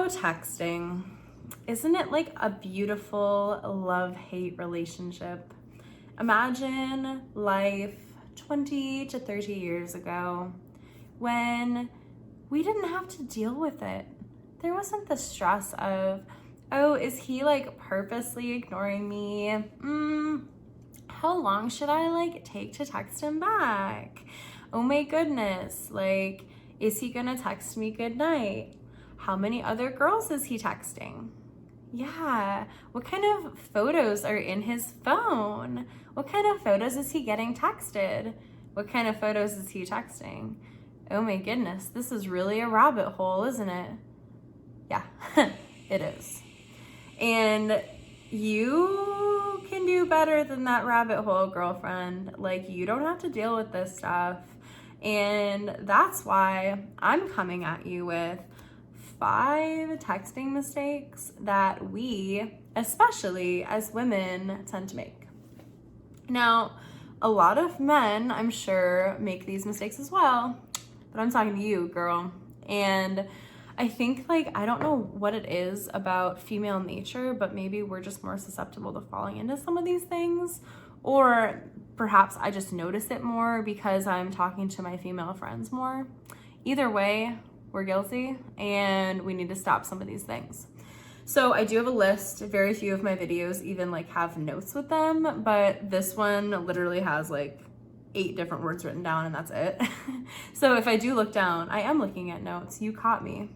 So texting, isn't it like a beautiful love-hate relationship? Imagine life 20 to 30 years ago when we didn't have to deal with it. There wasn't the stress of, oh, is he like purposely ignoring me? How long should I like take to text him back? Oh my goodness, like, is he gonna text me good night? How many other girls is he texting? Yeah, what kind of photos are in his phone? What kind of photos is he getting texted? What kind of photos is he texting? Oh my goodness, this is really a rabbit hole, isn't it? Yeah, it is. And you can do better than that rabbit hole, girlfriend. Like, you don't have to deal with this stuff. And that's why I'm coming at you with 5 texting mistakes that we, especially as women, tend to make. Now, a lot of men, I'm sure, make these mistakes as well, but I'm talking to you, girl. And I think, like, I don't know what it is about female nature, but maybe we're just more susceptible to falling into some of these things, or perhaps I just notice it more because I'm talking to my female friends more. Either way, we're guilty and we need to stop some of these things. So I do have a list. Very few of my videos even like have notes with them, but this one literally has like 8 different words written down and that's it. So if I do look down, I am looking at notes. You caught me.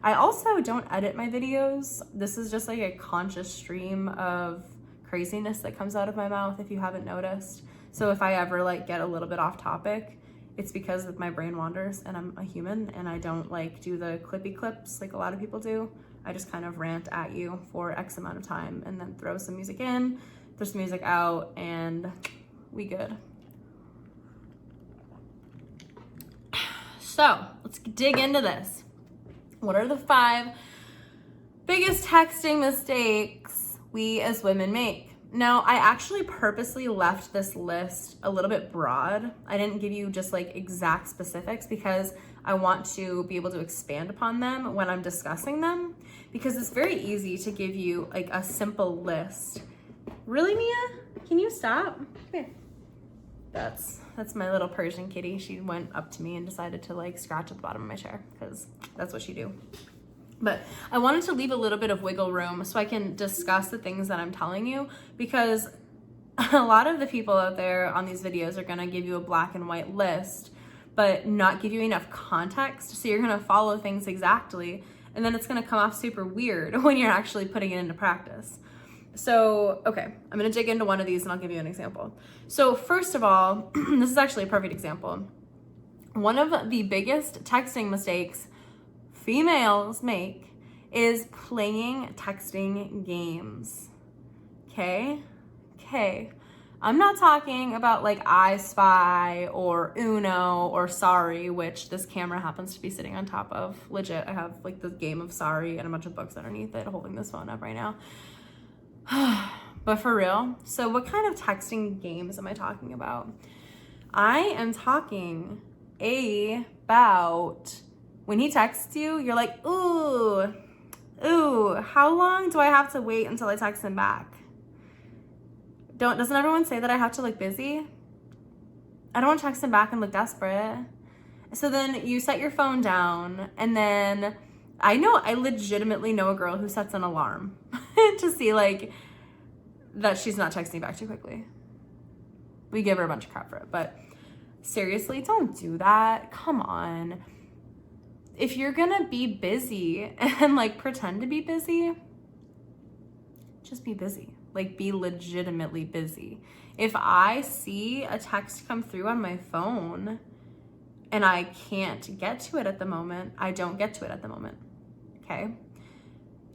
I also don't edit my videos. This is just like a conscious stream of craziness that comes out of my mouth, if you haven't noticed. So if I ever like get a little bit off topic, it's because my brain wanders and I'm a human and I don't like do the clippy clips like a lot of people do. I just kind of rant at you for X amount of time and then throw some music in, throw some music out, and we good. So let's dig into this. What are the 5 biggest texting mistakes we as women make? Now, I actually purposely left this list a little bit broad. I didn't give you just like exact specifics because I want to be able to expand upon them when I'm discussing them, because it's very easy to give you like a simple list. Really, Mia? Can you stop? Come here. That's my little Persian kitty. She went up to me and decided to like scratch at the bottom of my chair because that's what she do. But I wanted to leave a little bit of wiggle room so I can discuss the things that I'm telling you, because a lot of the people out there on these videos are gonna give you a black and white list, but not give you enough context. So you're gonna follow things exactly, and then it's gonna come off super weird when you're actually putting it into practice. So, okay, I'm gonna dig into one of these and I'll give you an example. So first of all, this is actually a perfect example. One of the biggest texting mistakes females make is playing texting games. Okay? I'm not talking about like I Spy or Uno or Sorry, which this camera happens to be sitting on top of. Legit, I have like the game of Sorry and a bunch of books underneath it holding this phone up right now. But for real, so what kind of texting games am I talking about? I am talking about when he texts you, you're like, ooh, how long do I have to wait until I text him back? Doesn't everyone say that I have to look busy? I don't want to text him back and look desperate. So then you set your phone down, and then I legitimately know a girl who sets an alarm to see like that she's not texting back too quickly. We give her a bunch of crap for it, but seriously, don't do that. Come on. If you're gonna be busy and like pretend to be busy, just be busy. Like, be legitimately busy. If I see a text come through on my phone and I can't get to it at the moment, I don't get to it at the moment, okay?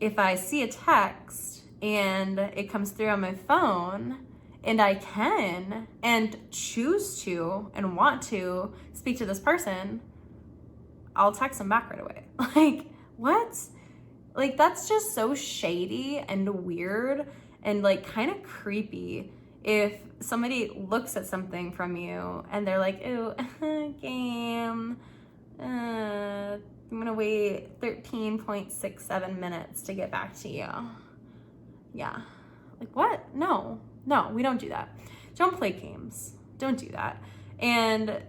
If I see a text and it comes through on my phone and I can and choose to and want to speak to this person, I'll text them back right away. Like, what? Like, that's just so shady and weird and like kind of creepy if somebody looks at something from you and they're like, ooh, game, I'm gonna wait 13.67 minutes to get back to you. Yeah. Like, what? No, we don't do that. Don't play games. Don't do that. And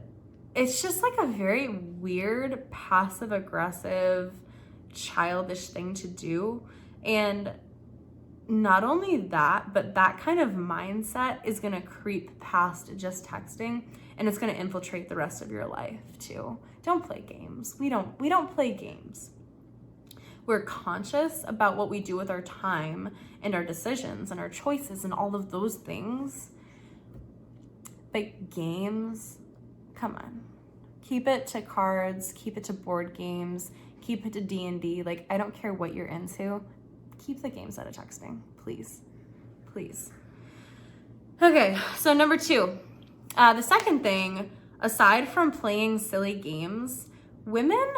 it's just like a very weird, passive aggressive, childish thing to do. And not only that, but that kind of mindset is gonna creep past just texting, and it's gonna infiltrate the rest of your life too. Don't play games. We don't play games. We're conscious about what we do with our time and our decisions and our choices and all of those things. But games, come on. Keep it to cards, keep it to board games, keep it to D&D. Like, I don't care what you're into. Keep the games out of texting, please. Please. Okay, so number 2. The second thing, aside from playing silly games, women,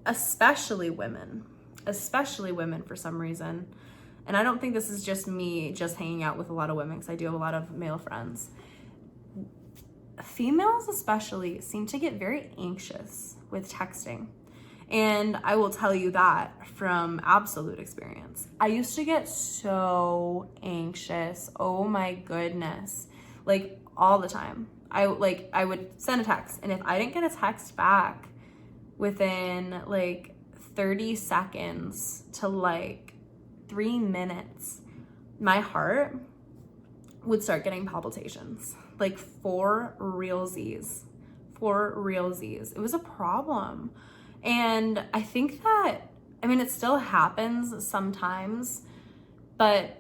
especially women for some reason, and I don't think this is just me just hanging out with a lot of women, because I do have a lot of male friends. Females especially seem to get very anxious with texting. And I will tell you that from absolute experience. I used to get so anxious. Oh my goodness. Like, all the time. I would send a text, and if I didn't get a text back within like 30 seconds to like 3 minutes, my heart would start getting palpitations, like for realsies. It was a problem. And I think that, I mean, it still happens sometimes, but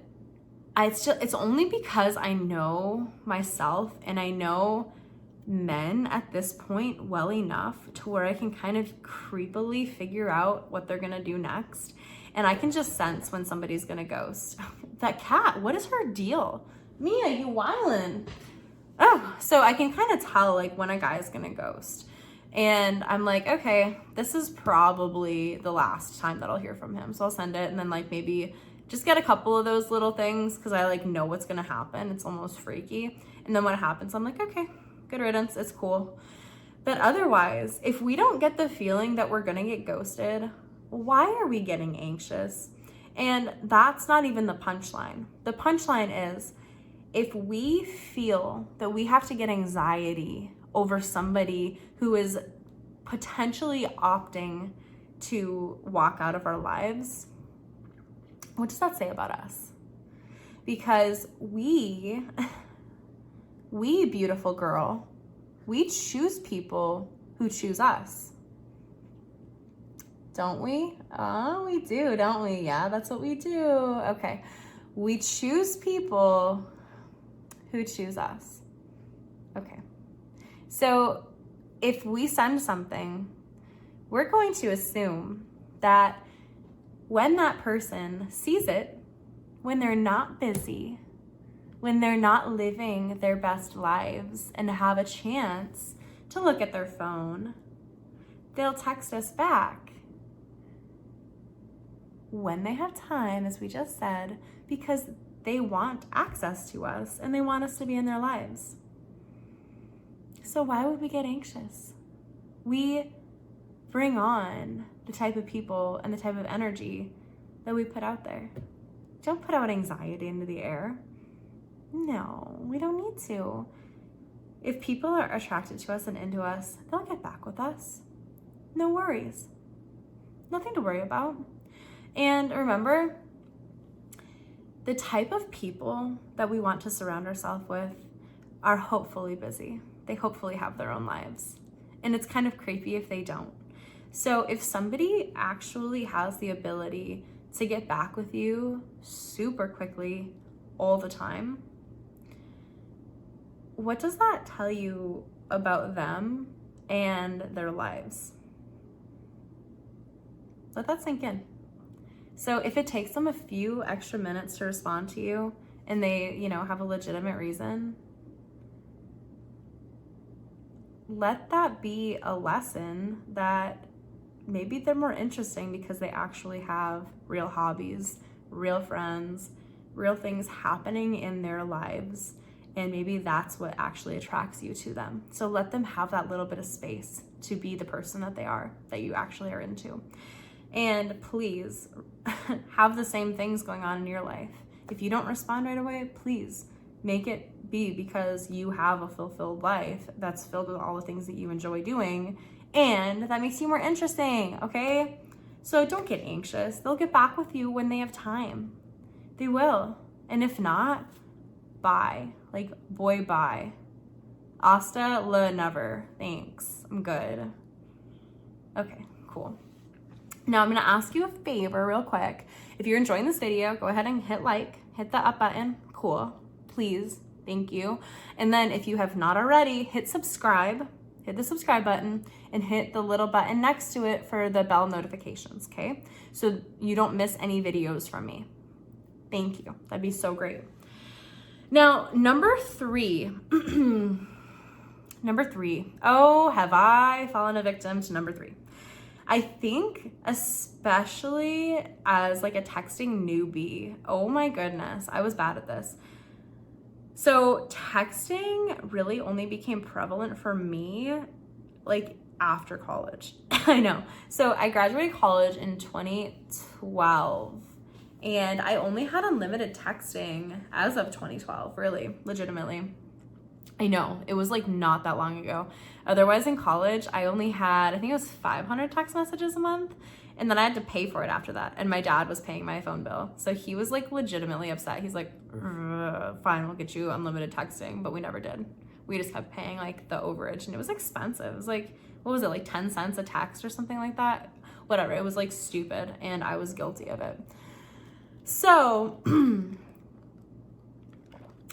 it's only because I know myself and I know men at this point well enough to where I can kind of creepily figure out what they're gonna do next. And I can just sense when somebody's gonna ghost. That cat, what is her deal? Mia, you wildin'. Oh, so I can kind of tell like when a guy's gonna ghost. And I'm like, okay, this is probably the last time that I'll hear from him. So I'll send it and then like maybe just get a couple of those little things because I like know what's gonna happen. It's almost freaky. And then when it happens, I'm like, okay, good riddance, it's cool. But otherwise, if we don't get the feeling that we're gonna get ghosted, why are we getting anxious? And that's not even the punchline. The punchline is, if we feel that we have to get anxiety over somebody who is potentially opting to walk out of our lives, what does that say about us? Because we beautiful girl, we choose people who choose us. Don't we? Oh, we do, don't we? Yeah, that's what we do. Okay. We choose people who choose us. Okay. So if we send something, we're going to assume that when that person sees it, when they're not busy, when they're not living their best lives and have a chance to look at their phone, they'll text us back when they have time, as we just said, because they want access to us and they want us to be in their lives. So why would we get anxious? We bring on the type of people and the type of energy that we put out there. Don't put out anxiety into the air. No, we don't need to. If people are attracted to us and into us, they'll get back with us. No worries. Nothing to worry about. And remember, the type of people that we want to surround ourselves with are hopefully busy. They hopefully have their own lives. And it's kind of creepy if they don't. So if somebody actually has the ability to get back with you super quickly all the time, what does that tell you about them and their lives? Let that sink in. So if it takes them a few extra minutes to respond to you and they, have a legitimate reason, let that be a lesson that maybe they're more interesting because they actually have real hobbies, real friends, real things happening in their lives. And maybe that's what actually attracts you to them. So let them have that little bit of space to be the person that they are, that you actually are into. And please have the same things going on in your life. If you don't respond right away, please make it be because you have a fulfilled life that's filled with all the things that you enjoy doing, and that makes you more interesting, okay? So don't get anxious. They'll get back with you when they have time. They will. And if not, bye. Like, boy, bye. Hasta la never. Thanks. I'm good. Okay, cool. Now I'm gonna ask you a favor real quick. If you're enjoying this video, go ahead and hit like, hit the up button. Cool. Please. Thank you. And then if you have not already, hit subscribe. Hit the subscribe button and hit the little button next to it for the bell notifications, okay? So you don't miss any videos from me. Thank you. That'd be so great. Now, number three. Number three. Oh, have I fallen a victim to number three? I think especially as like a texting newbie, oh my goodness, I was bad at this. So texting really only became prevalent for me like after college. I know. So I graduated college in 2012 and I only had unlimited texting as of 2012, really, legitimately. I know, it was like not that long ago. Otherwise in college, I only had, I think it was 500 text messages a month. And then I had to pay for it after that. And my dad was paying my phone bill. So he was like legitimately upset. He's like, fine, we'll get you unlimited texting. But we never did. We just kept paying like the overage and it was expensive. It was like, what was it? Like 10 cents a text or something like that. Whatever. It was like stupid. And I was guilty of it. So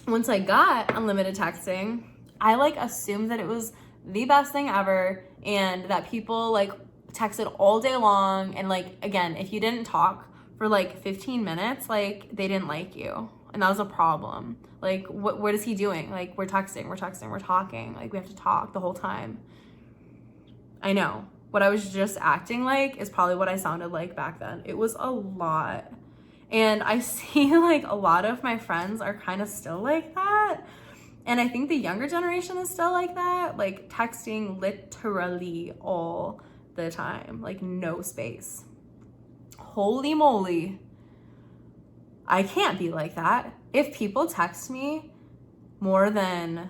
once I got unlimited texting, I like assumed that it was the best thing ever and that people like texted all day long. And like, again, if you didn't talk for like 15 minutes, like they didn't like you. And that was a problem. Like, what is he doing? Like, we're talking. Like, we have to talk the whole time. I know. What I was just acting like is probably what I sounded like back then. It was a lot. And I see like a lot of my friends are kind of still like that. And I think the younger generation is still like that, like texting literally all the time, like no space. Holy moly. I can't be like that. If people text me more than,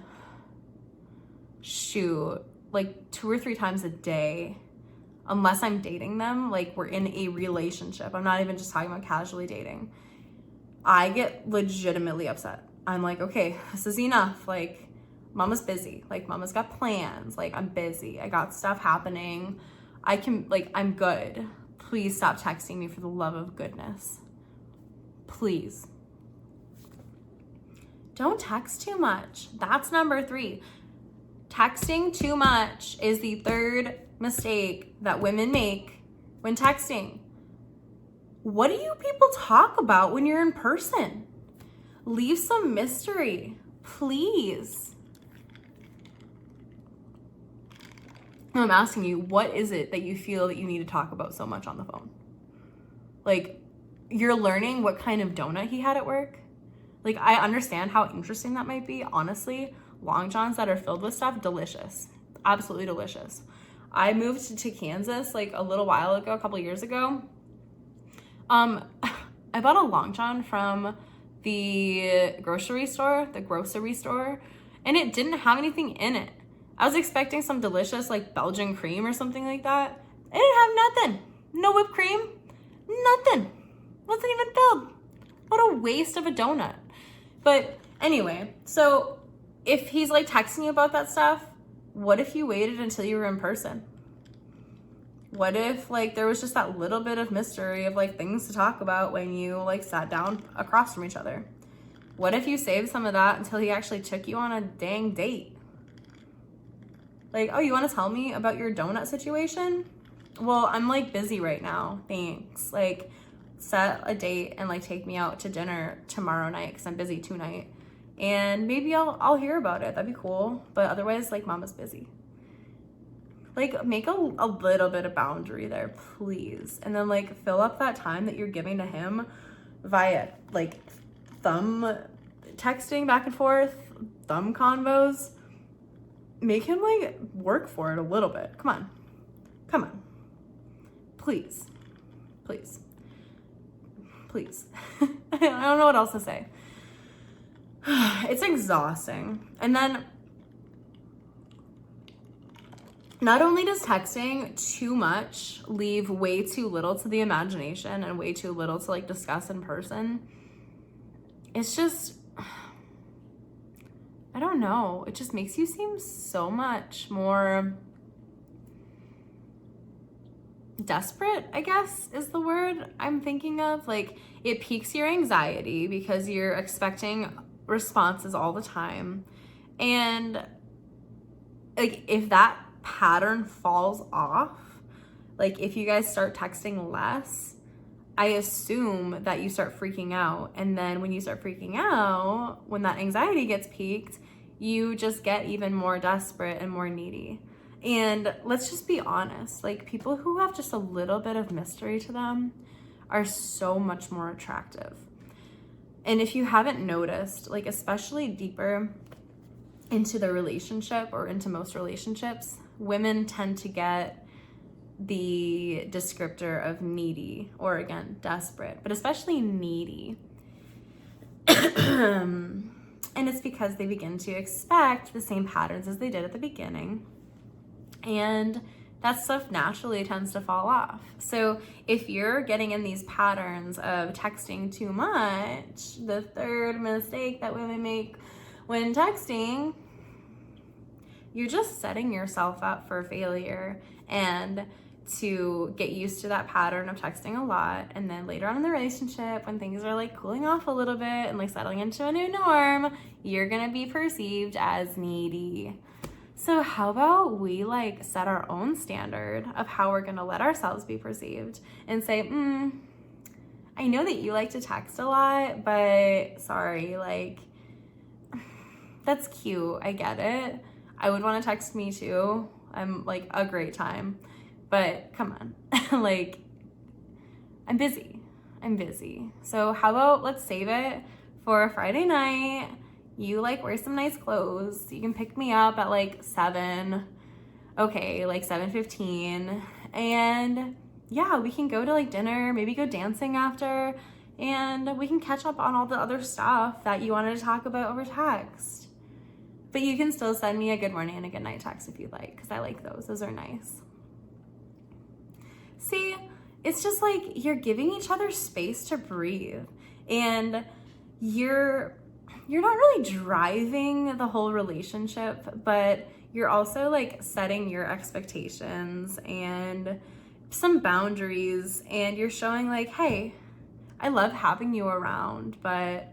like 2 or 3 times a day, unless I'm dating them, like we're in a relationship, I'm not even just talking about casually dating, I get legitimately upset. I'm like, okay, this is enough. Like, mama's busy. Like, mama's got plans. Like, I'm busy. I got stuff happening. I'm good. Please stop texting me for the love of goodness. Please. Don't text too much. That's number 3. Texting too much is the third mistake that women make when texting. What do you people talk about when you're in person? Leave some mystery, please. I'm asking you, what is it that you feel that you need to talk about so much on the phone? Like, you're learning what kind of donut he had at work? Like, I understand how interesting that might be. Honestly, Long Johns that are filled with stuff, delicious. Absolutely delicious. I moved to Kansas like a little while ago, a couple years ago. I bought a Long John from the grocery store, and it didn't have anything in it. I was expecting some delicious like Belgian cream or something like that. It didn't have nothing. No whipped cream, nothing. Wasn't even filled. What a waste of a donut. But anyway, so if he's like texting you about that stuff, what if you waited until you were in person? What if like there was just that little bit of mystery of like things to talk about when you like sat down across from each other? What if you saved some of that until he actually took you on a dang date? Like, oh, you want to tell me about your donut situation? Well, I'm like busy right now. Thanks. Like, set a date and like take me out to dinner tomorrow night because I'm busy tonight. And maybe I'll hear about it. That'd be cool. But otherwise, like, mama's busy. Like, make a little bit of boundary there, please. And then like fill up that time that you're giving to him via like thumb texting back and forth, thumb convos, make him like work for it a little bit. Come on. Please. I don't know what else to say. It's exhausting. And then not only does texting too much leave way too little to the imagination and way too little to like discuss in person, it's just, I don't know, it just makes you seem so much more desperate, I guess is the word I'm thinking of. Like, it piques your anxiety because you're expecting responses all the time. And like, if that pattern falls off, like if you guys start texting less, I assume that you start freaking out. And then when you start freaking out, when that anxiety gets peaked, you just get even more desperate and more needy. And let's just be honest, like people who have just a little bit of mystery to them are so much more attractive. And if you haven't noticed, like especially deeper into the relationship or into most relationships, women tend to get the descriptor of needy, or again, desperate, but especially needy. And it's because they begin to expect the same patterns as they did at the beginning. And that stuff naturally tends to fall off. So if you're getting in these patterns of texting too much, the third mistake that women make when texting, you're just setting yourself up for failure and to get used to that pattern of texting a lot. And then later on in the relationship, when things are like cooling off a little bit and like settling into a new norm, you're gonna be perceived as needy. So how about we like set our own standard of how we're gonna let ourselves be perceived and say, I know that you like to text a lot, but sorry, like that's cute, I get it. I would wanna text me too. I'm like a great time, but come on, like I'm busy. So how about let's save it for a Friday night. You like wear some nice clothes. You can pick me up at like 7, okay, like 7:15. And yeah, we can go to like dinner, maybe go dancing after, and we can catch up on all the other stuff that you wanted to talk about over text. But you can still send me a good morning and a good night text if you'd like, because I like those. Those are nice. See, it's just like you're giving each other space to breathe, and you're not really driving the whole relationship, but you're also like setting your expectations and some boundaries, and you're showing like, hey, I love having you around, but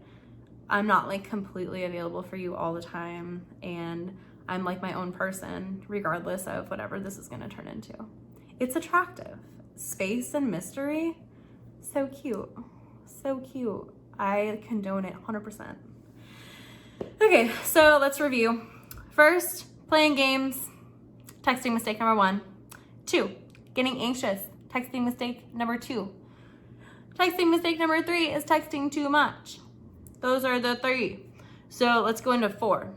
I'm not like completely available for you all the time, and I'm like my own person regardless of whatever this is going to turn into. It's attractive. Space and mystery, so cute. I condone it 100%. Okay, so let's review. First, playing games, texting mistake number 1. 2, getting anxious, texting mistake number 2. Texting mistake number 3 is texting too much. Those are the 3. So let's go into 4.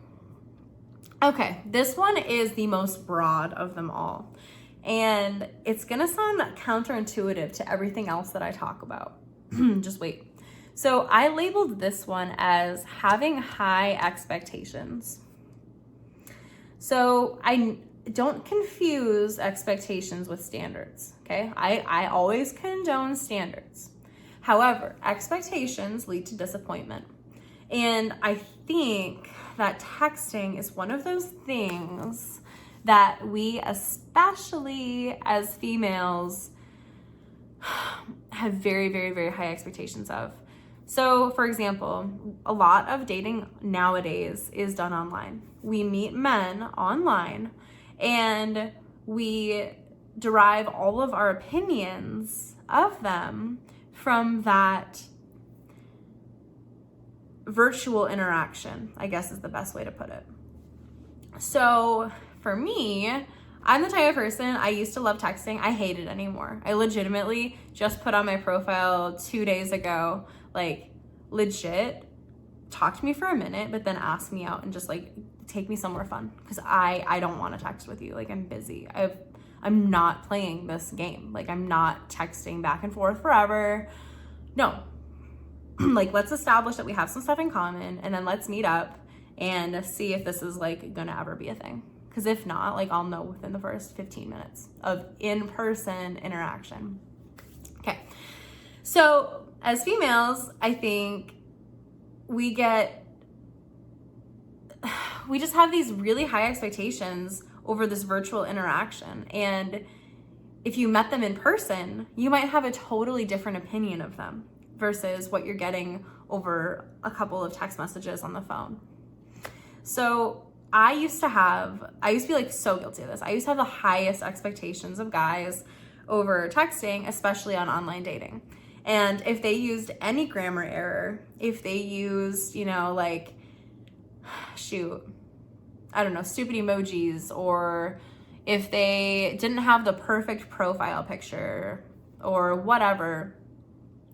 Okay, this one is the most broad of them all. And it's gonna sound counterintuitive to everything else that I talk about. Just wait. So I labeled this one as having high expectations. So I don't confuse expectations with standards, okay? I always condone standards. However, expectations lead to disappointment. And I think that texting is one of those things that we, especially as females, have very, very, very high expectations of. So for example, a lot of dating nowadays is done online. We meet men online and we derive all of our opinions of them from that virtual interaction, I guess is the best way to put it. So for me, I'm the type of person, I used to love texting. I hate it anymore. I legitimately just put on my profile 2 days ago, like legit talk to me for a minute, but then ask me out and just like take me somewhere fun, because I don't want to text with you. Like, I'm busy. I'm not playing this game. Like, I'm not texting back and forth forever. No. Like, let's establish that we have some stuff in common, and then let's meet up and see if this is like gonna ever be a thing. Because if not, like, I'll know within the first 15 minutes of in-person interaction. Okay. So as females, I think we just have these really high expectations over this virtual interaction. And if you met them in person, you might have a totally different opinion of them versus what you're getting over a couple of text messages on the phone. So I used to be like so guilty of this. I used to have the highest expectations of guys over texting, especially on online dating. And if they used any grammar error, if they used, like, stupid emojis, or if they didn't have the perfect profile picture or whatever,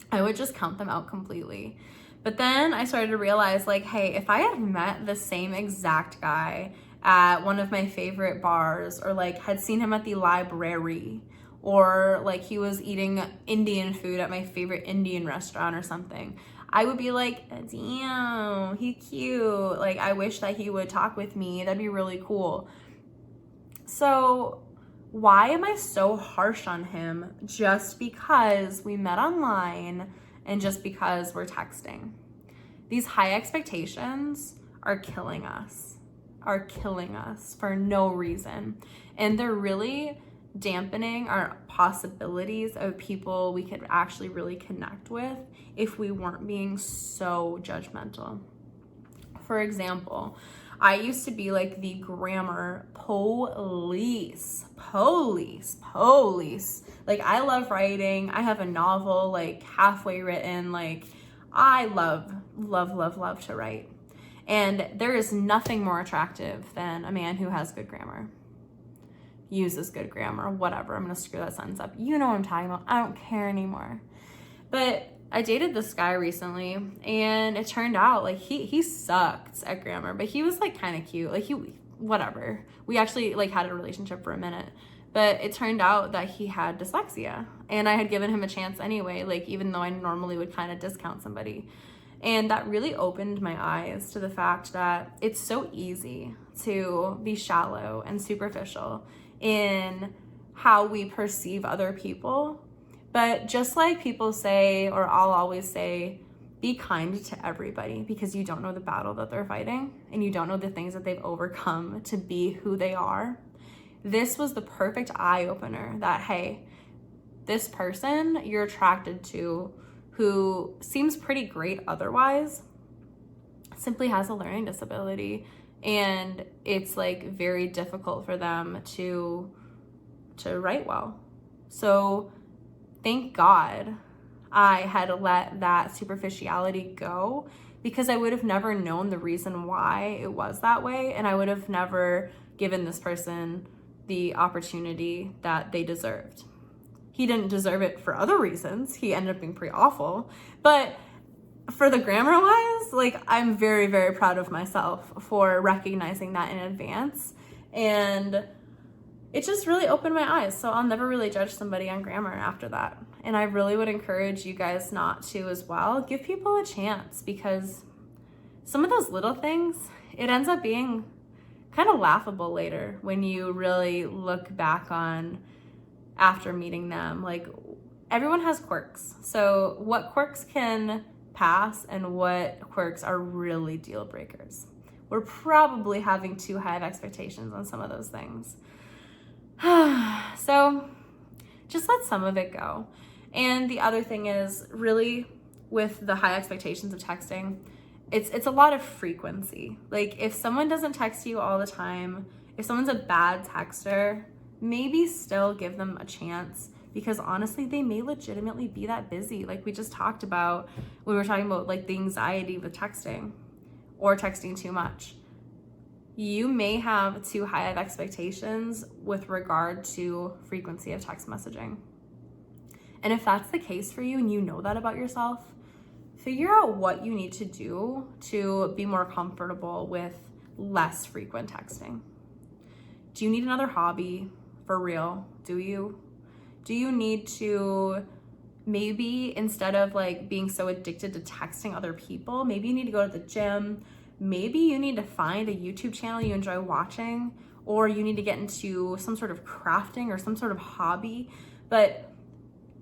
I would just count them out completely. But then I started to realize, like, hey, if I had met the same exact guy at one of my favorite bars, or like had seen him at the library, or like he was eating Indian food at my favorite Indian restaurant or something, I would be like, damn, he's cute. Like, I wish that he would talk with me. That'd be really cool. So why am I so harsh on him just because we met online and just because we're texting? These high expectations are killing us for no reason. And they're really dampening our possibilities of people we could actually really connect with if we weren't being so judgmental. For example, I used to be like the grammar police. Like, I love writing. I have a novel like halfway written. Like, I love to write. And there is nothing more attractive than a man who has good grammar, uses good grammar, whatever. I'm gonna screw that sentence up. You know what I'm talking about. I don't care anymore. But I dated this guy recently, and it turned out like he sucked at grammar, but he was like kind of cute. Like, whatever. We actually like had a relationship for a minute, but it turned out that he had dyslexia, and I had given him a chance anyway, like, even though I normally would kind of discount somebody. And that really opened my eyes to the fact that it's so easy to be shallow and superficial in how we perceive other people. But just like people say, or I'll always say, be kind to everybody, because you don't know the battle that they're fighting, and you don't know the things that they've overcome to be who they are. This was the perfect eye opener that, hey, this person you're attracted to, who seems pretty great otherwise, simply has a learning disability, and it's like very difficult for them to write well. So thank God I had let that superficiality go, because I would have never known the reason why it was that way, and I would have never given this person the opportunity that they deserved. He didn't deserve it for other reasons. He ended up being pretty awful. But for the grammar wise, like, I'm very, very proud of myself for recognizing that in advance. And it just really opened my eyes. So I'll never really judge somebody on grammar after that. And I really would encourage you guys not to as well. Give people a chance, because some of those little things, it ends up being kind of laughable later when you really look back on after meeting them. Like, everyone has quirks. So what quirks can pass and what quirks are really deal breakers? We're probably having too high of expectations on some of those things. So just let some of it go. And the other thing is, really, with the high expectations of texting, it's a lot of frequency. Like, if someone doesn't text you all the time, if someone's a bad texter, maybe still give them a chance, because honestly, they may legitimately be that busy. Like we just talked about when we were talking about like the anxiety with texting or texting too much. You may have too high of expectations with regard to frequency of text messaging. And if that's the case for you and you know that about yourself, figure out what you need to do to be more comfortable with less frequent texting. Do you need another hobby? For real? Do you? Do you need to maybe, instead of like being so addicted to texting other people, maybe you need to go to the gym. Maybe you need to find a YouTube channel you enjoy watching, or you need to get into some sort of crafting or some sort of hobby. But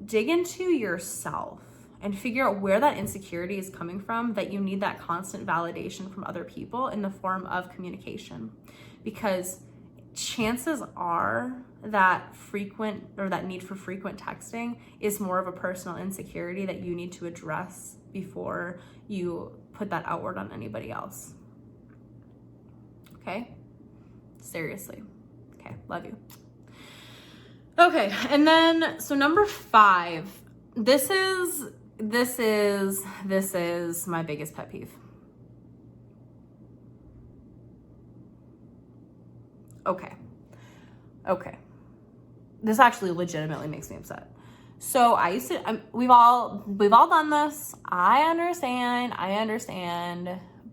dig into yourself and figure out where that insecurity is coming from, that you need that constant validation from other people in the form of communication. Because chances are that that need for frequent texting is more of a personal insecurity that you need to address before you put that outward on anybody else. Okay? Seriously. Okay, love you. Okay, and then, so number 5, this is my biggest pet peeve. Okay. This actually legitimately makes me upset. So we've all done this. I understand,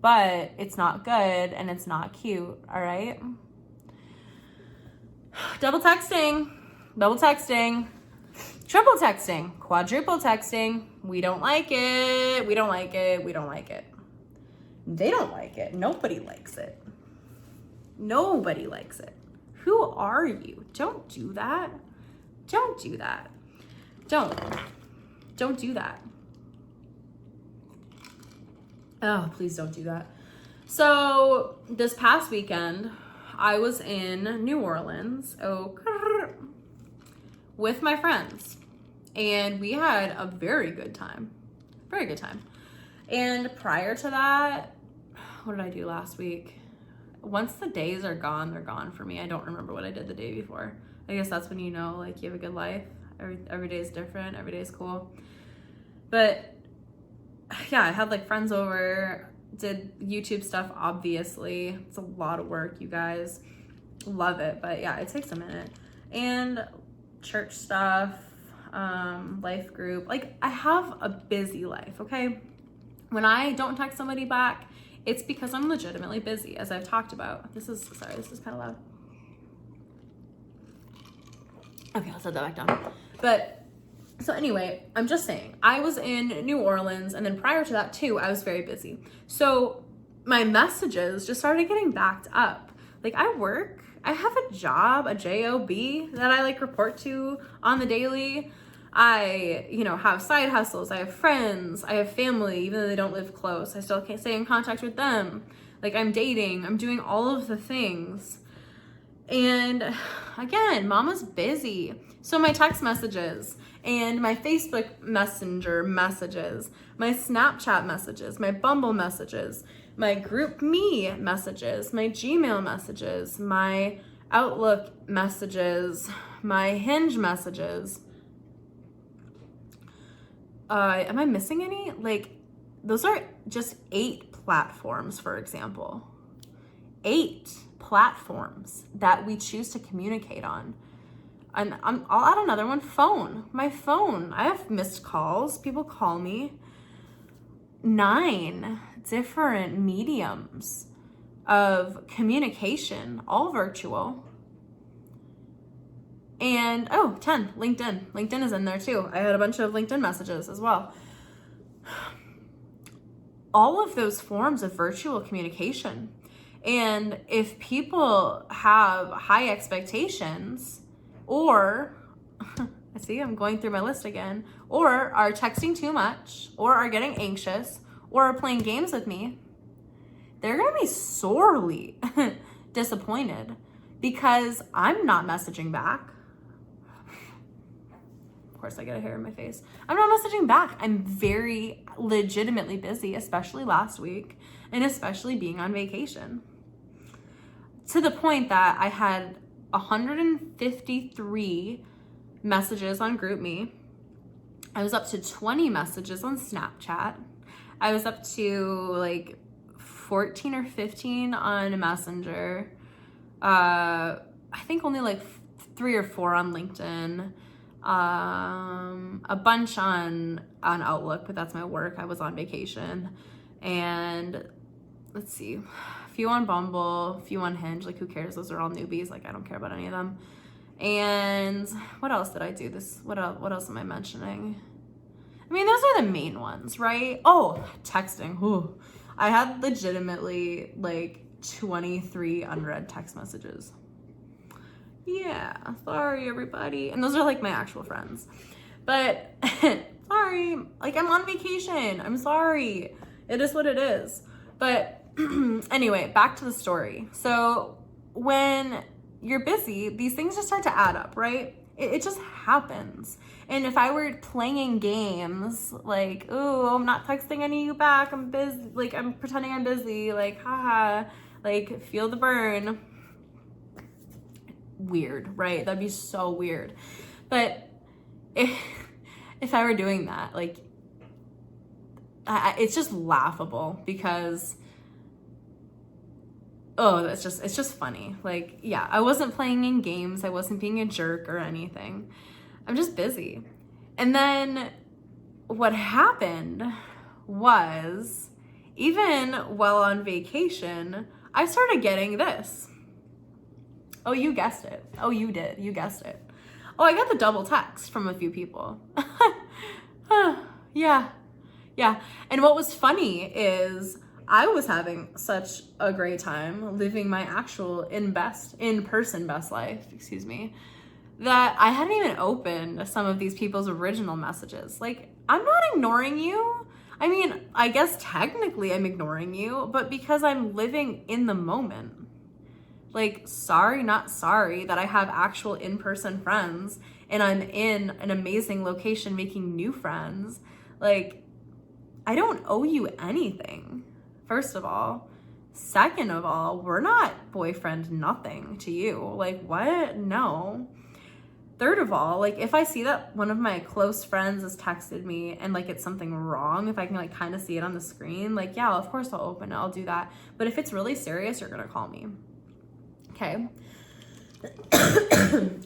but it's not good and it's not cute, all right? Double texting, triple texting, quadruple texting. We don't like it. They don't like it. Nobody likes it. Who are you? Don't do that. Don't do that. Oh, please don't do that. So this past weekend, I was in New Orleans with my friends, and we had a very good time. And prior to that, what did I do last week? Once the days are gone, they're gone for me. I don't remember what I did the day before. I guess that's when you know, like, you have a good life. Every day is different. Every day is cool. But yeah, I had like friends over, did YouTube stuff, obviously. It's a lot of work, you guys. Love it. But yeah, it takes a minute. And church stuff, life group. Like, I have a busy life, okay? When I don't text somebody back, it's because I'm legitimately busy, as I've talked about. This is kind of loud. Okay, I'll set that back down. But, so anyway, I'm just saying, I was in New Orleans, and then prior to that too, I was very busy. So my messages just started getting backed up. Like, I have a job, a job that I like report to on the daily. I, have side hustles. I have friends. I have family, even though they don't live close. I still can't stay in contact with them. Like, I'm dating. I'm doing all of the things. And again, mama's busy. So my text messages and my Facebook Messenger messages, my Snapchat messages, my Bumble messages, my Group Me messages, my Gmail messages, my Outlook messages, my Hinge messages. Am I missing any? Like, those are just 8 platforms, for example. 8 platforms that we choose to communicate on. And I'll add another one, phone. My phone. I have missed calls. People call me. 9 different mediums of communication, all virtual. And 10, LinkedIn. LinkedIn is in there too. I had a bunch of LinkedIn messages as well. All of those forms of virtual communication. And if people have high expectations, or, I see I'm going through my list again, or are texting too much, or are getting anxious, or are playing games with me, they're gonna be sorely disappointed because I'm not messaging back. Of course, I get a hair in my face. I'm not messaging back. I'm very legitimately busy, especially last week, and especially being on vacation. To the point that I had 153 messages on GroupMe. I was up to 20 messages on Snapchat. I was up to like 14 or 15 on Messenger. I think only like 3 or 4 on LinkedIn. a bunch on Outlook, but that's my work. I was on vacation. And let's see, a few on Bumble, a few on Hinge. Like, who cares? Those are all newbies. Like, I don't care about any of them. And what else did I do? What else am I mentioning? I mean, those are the main ones, right? Oh, texting. Ooh. I had legitimately like 23 unread text messages. Yeah, sorry everybody. And those are like my actual friends. But sorry, like, I'm on vacation. I'm sorry. It is what it is. But anyway, back to the story. So when you're busy, these things just start to add up, right? It just happens. And if I were playing games, like, oh, I'm not texting any of you back, I'm busy, like, I'm pretending I'm busy, like, haha, like, feel the burn. Weird, right? That'd be so weird. But if I were doing that, like, it's just laughable because, oh, it's just funny. Like, yeah, I wasn't playing in games. I wasn't being a jerk or anything. I'm just busy. And then what happened was, even while on vacation, I started getting this. Oh, you guessed it. Oh, you did. You guessed it. Oh, I got the double text from a few people. Yeah. And what was funny is I was having such a great time living my actual in-person best life, that I hadn't even opened some of these people's original messages. Like, I'm not ignoring you. I mean, I guess technically I'm ignoring you, but because I'm living in the moment. Like, sorry, not sorry that I have actual in-person friends and I'm in an amazing location making new friends. Like, I don't owe you anything, first of all. Second of all, we're not boyfriend nothing to you. Like, what? No. Third of all, like, if I see that one of my close friends has texted me and, like, it's something wrong, if I can, like, kind of see it on the screen, like, yeah, of course I'll open it. I'll do that. But if it's really serious, you're going to call me. Okay.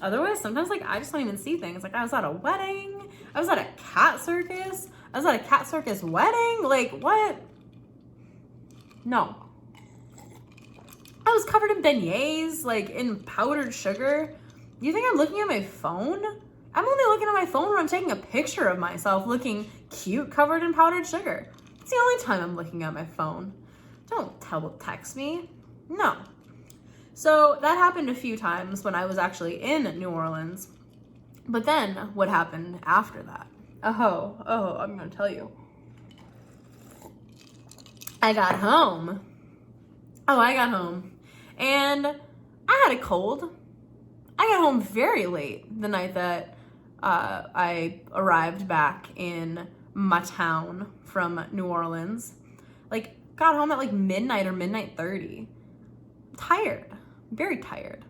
Otherwise, sometimes, like, I just don't even see things. Like, I was at a wedding. I was at a cat circus. I was at a cat circus wedding. Like, what? No. I was covered in beignets, like, in powdered sugar. You think I'm looking at my phone? I'm only looking at my phone when I'm taking a picture of myself looking cute covered in powdered sugar. It's the only time I'm looking at my phone. Don't text me. No. So that happened a few times when I was actually in New Orleans. But then what happened after that? Oh, I'm gonna tell you. I got home. And I had a cold. I got home very late the night that I arrived back in my town from New Orleans. Like, got home at like midnight or midnight 30. Tired, very tired.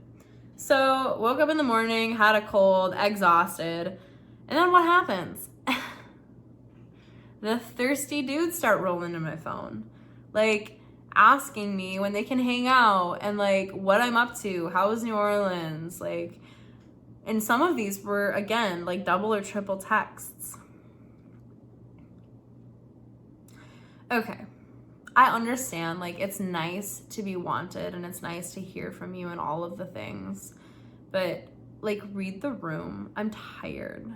So woke up in the morning, had a cold, exhausted. And then what happens? The thirsty dudes start rolling in my phone. Like, asking me when they can hang out and like what I'm up to, how was New Orleans, like, and some of these were, again, like double or triple texts. Okay, I understand, like, it's nice to be wanted and it's nice to hear from you and all of the things, but like, read the room. I'm tired.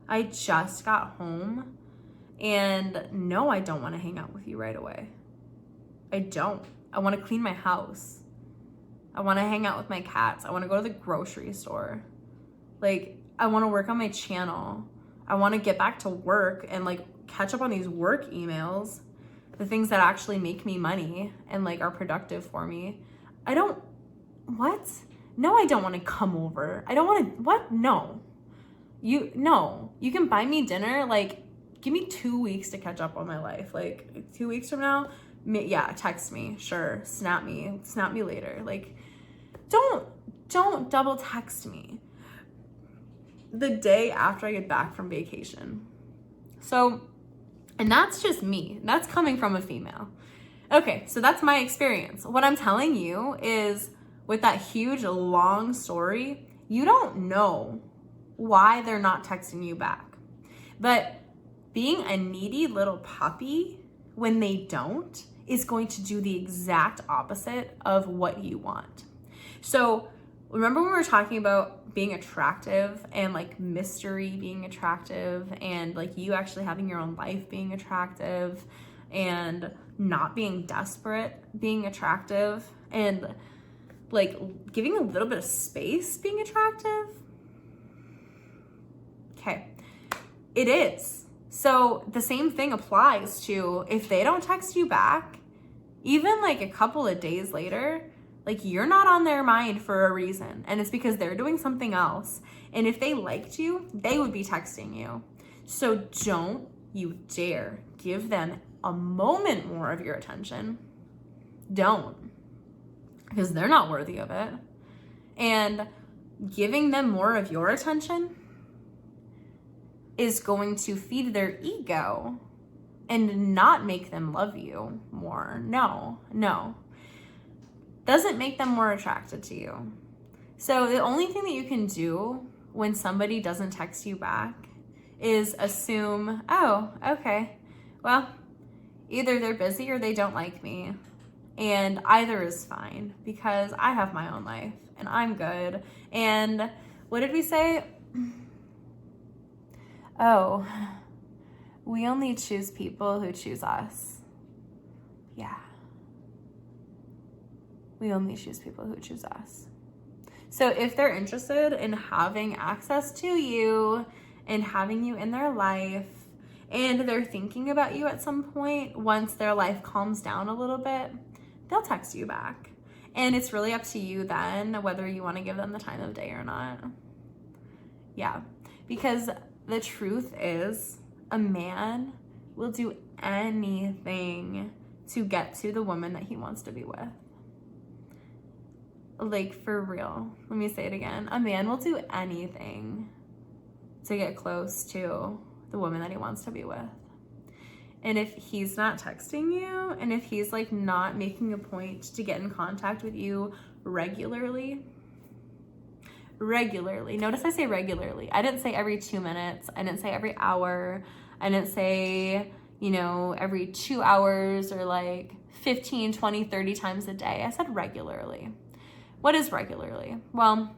I just got home, and no, I don't want to hang out with you right away. I don't. I want to clean my house. I want to hang out with my cats. I want to go to the grocery store. Like, I want to work on my channel. I want to get back to work and like catch up on these work emails, the things that actually make me money and like are productive for me. What? No, I don't want to come over. I don't want to, what? No. You can buy me dinner. Like, give me 2 weeks to catch up on my life. Like, 2 weeks from now, yeah, text me, sure, snap me later. Like, don't double text me the day after I get back from vacation. So, and that's just me. That's coming from a female. Okay, so that's my experience. What I'm telling you is, with that huge long story, you don't know why they're not texting you back. But being a needy little puppy when they don't is going to do the exact opposite of what you want. So remember when we were talking about being attractive and like mystery being attractive and like you actually having your own life being attractive and not being desperate being attractive and like giving a little bit of space being attractive? Okay, it is. So the same thing applies to if they don't text you back, even like a couple of days later, like you're not on their mind for a reason. And it's because they're doing something else. And if they liked you, they would be texting you. So don't you dare give them a moment more of your attention. Don't. Because they're not worthy of it. And giving them more of your attention is going to feed their ego and not make them love you more. No. Doesn't make them more attracted to you. So the only thing that you can do when somebody doesn't text you back is assume, oh, okay, well, either they're busy or they don't like me. And either is fine because I have my own life and I'm good. And what did we say? Oh, we only choose people who choose us. Yeah. We only choose people who choose us. So if they're interested in having access to you and having you in their life, and they're thinking about you at some point, once their life calms down a little bit, they'll text you back. And it's really up to you then whether you want to give them the time of day or not. Yeah, because the truth is a man will do anything to get to the woman that he wants to be with. Like, for real. Let me say it again. A man will do anything to get close to the woman that he wants to be with. And if he's not texting you, and if he's like not making a point to get in contact with you regularly, notice I say regularly. I didn't say every 2 minutes. I didn't say every hour. I didn't say, every 2 hours or like 15, 20, 30 times a day. I said regularly. What is regularly? Well,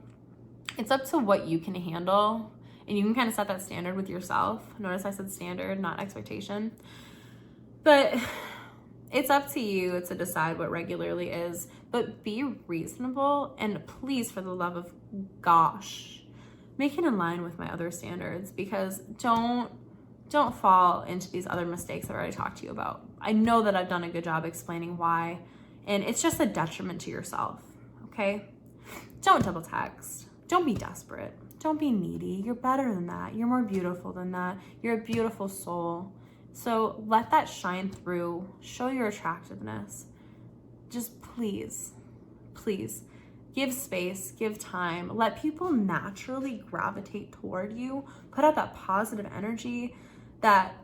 it's up to what you can handle, and you can kind of set that standard with yourself. Notice I said standard, not expectation. But it's up to you to decide what regularly is, but be reasonable, and please, for the love of gosh, make it in line with my other standards, because don't fall into these other mistakes that I already talked to you about. I know that I've done a good job explaining why, and it's just a detriment to yourself. Okay? Don't double text. Don't be desperate. Don't be needy. You're better than that. You're more beautiful than that. You're a beautiful soul. So let that shine through. Show your attractiveness. Just please give space, give time. Let people naturally gravitate toward you. Put out that positive energy that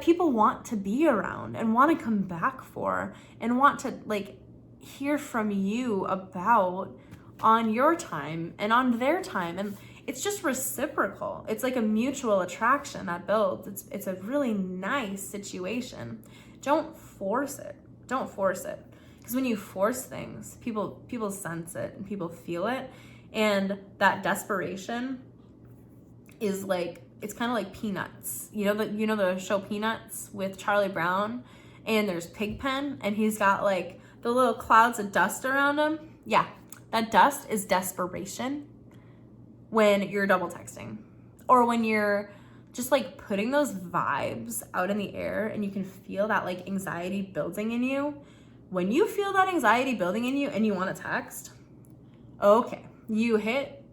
people want to be around and want to come back for and want to like hear from you about on your time and on their time. And it's just reciprocal. It's like a mutual attraction that builds. It's a really nice situation. Don't force it. Because when you force things, people sense it and people feel it. And that desperation is like, it's kind of like Peanuts. You know the show Peanuts with Charlie Brown, and there's Pigpen, and he's got like the little clouds of dust around him. Yeah, that dust is desperation when you're double texting, or when you're just like putting those vibes out in the air and you can feel that like anxiety building in you. When you feel that anxiety building in you and you want to text, okay,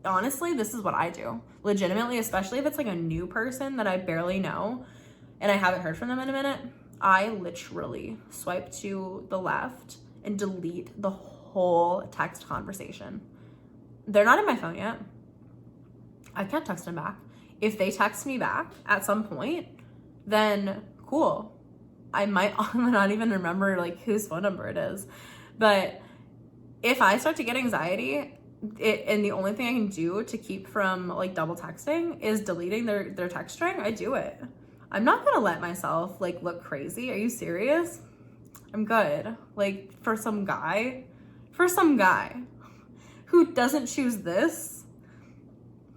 honestly, this is what I do. Legitimately, especially if it's like a new person that I barely know and I haven't heard from them in a minute, I literally swipe to the left and delete the whole text conversation. They're not in my phone yet. I can't text them back. If they text me back at some point, then cool. I might not even remember like whose phone number it is. But if I start to get anxiety, and the only thing I can do to keep from like double texting is deleting their text string, I do it. I'm not gonna let myself like look crazy. Are you serious? I'm good. Like for some guy who doesn't choose this,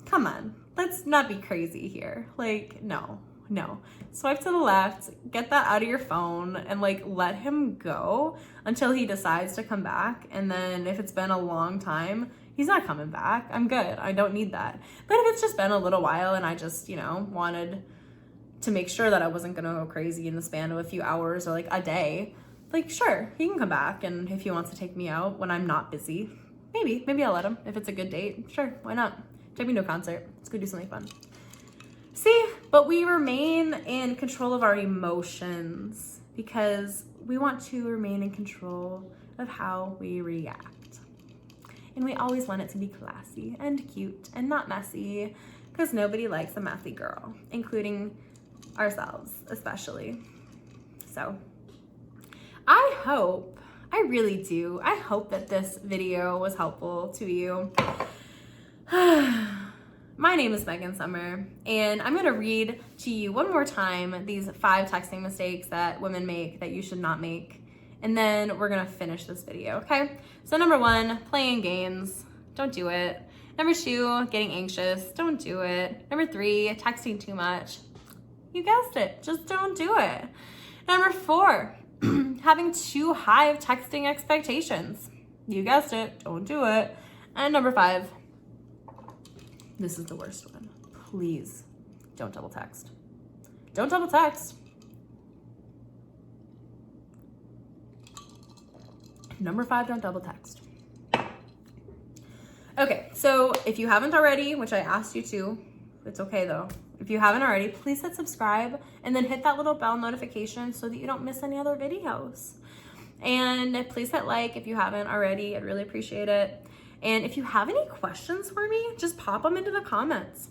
come on, let's not be crazy here. Like, no. Swipe to the left, get that out of your phone, and like let him go until he decides to come back. And then if it's been a long time, he's not coming back. I'm good. I don't need that. But if it's just been a little while and I just, you know, wanted to make sure that I wasn't gonna go crazy in the span of a few hours or like a day, like sure, he can come back. And if he wants to take me out when I'm not busy, maybe I'll let him. If it's a good date, sure, why not? Take me to a concert. Let's go do something fun. See, but we remain in control of our emotions because we want to remain in control of how we react. And we always want it to be classy and cute and not messy because nobody likes a messy girl, including ourselves especially. So I really do. I hope that this video was helpful to you. My name is Megan Summer, and I'm gonna read to you one more time these 5 texting mistakes that women make that you should not make, and then we're gonna finish this video, okay? So number 1, playing games, don't do it. Number 2, getting anxious, don't do it. Number 3, texting too much. You guessed it, just don't do it. Number 4, having too high of texting expectations. You guessed it, don't do it. And number 5, this is the worst one. Please don't double text. Don't double text. Number 5, don't double text. Okay, so if you haven't already, which I asked you to, it's okay though. If you haven't already, please hit subscribe and then hit that little bell notification so that you don't miss any other videos. And please hit like if you haven't already. I'd really appreciate it. And if you have any questions for me, just pop them into the comments.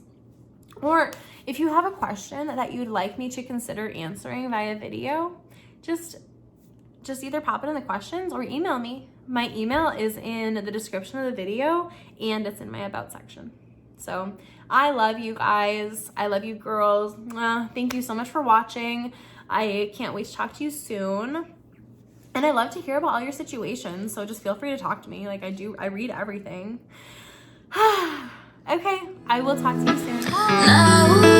Or if you have a question that you'd like me to consider answering via video, just either pop it in the questions or email me. My email is in the description of the video and it's in my about section. So I love you guys. I love you girls. Thank you so much for watching. I can't wait to talk to you soon. And I love to hear about all your situations, so just feel free to talk to me. Like I read everything. Okay, I will talk to you soon. Bye.